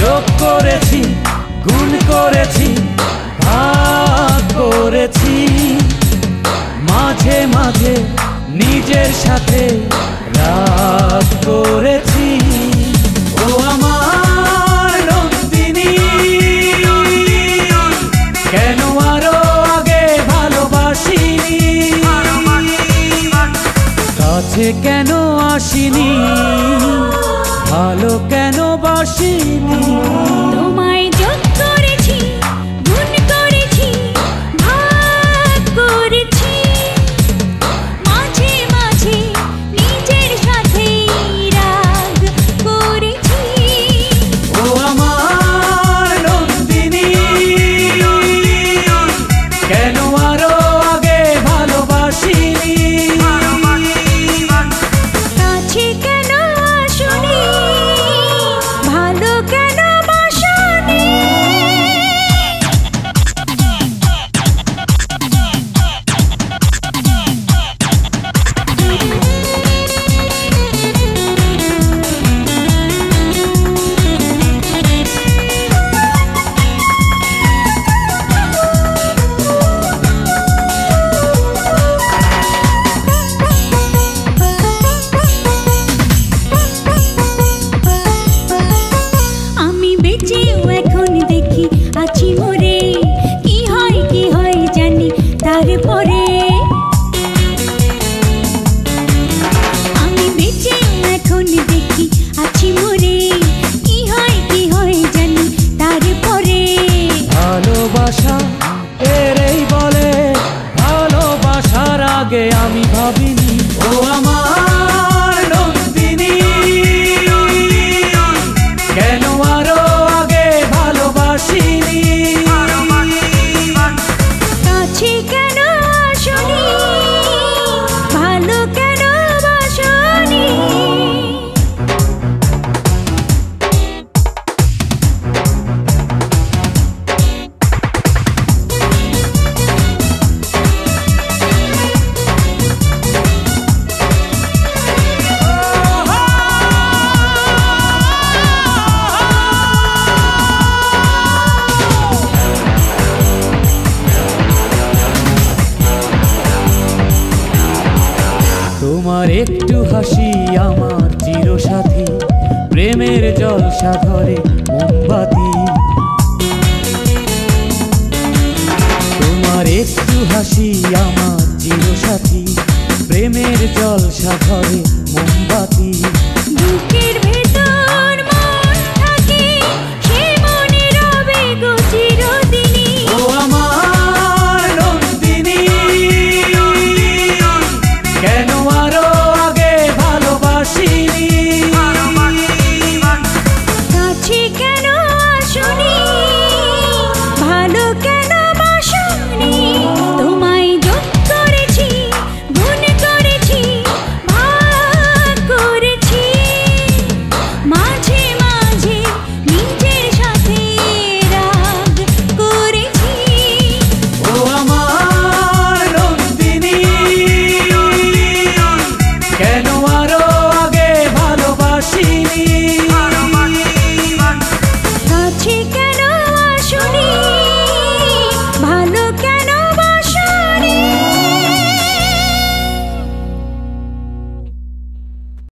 যোগ করেছি, গুণ করেছি, ভাগ করেছি, মাঝে মাঝে নিজের সাথে রাগ করেছি। ও আমার নন্দিনী, কেন আরো আগে ভালোবাসিনি, কাছে কেন আসিনি, ভালো কেন বাসিনি। তোমায় যোগ করেছি, গুণ করেছি, ভাগ করেছি, মাঝে মাঝে নিজের সাথে রাগ করেছি। ও আমার নন্দিনী, কেন আরো আগে ভালোবাসিনি, কাছে কেন আসনি, ভালো কেন বাসনি। আমি বেঁচেও এখন দেখি আছি মরে, কি হয় জানি তারপরে। আমি বেঁচেও এখন দেখি আছি মরে, কি হয় জানি তারপরে। ভালোবাসা এরই বলে, ভালোবাসার আগে আমি ভাবিনি। ও আমার নন্দিনী, কেন আরো আগে ভালোবাসিনি, কাছে কেন আসনি, ভালো কেন বাসনি। তোমার একটু হাসি আমার চিরসাথী, প্রেমের জলসা ধরে মোমবাতি। তোমার একটু হাসি আমার চিরসাথী, প্রেমের জলসা ধরে মোমবাতি।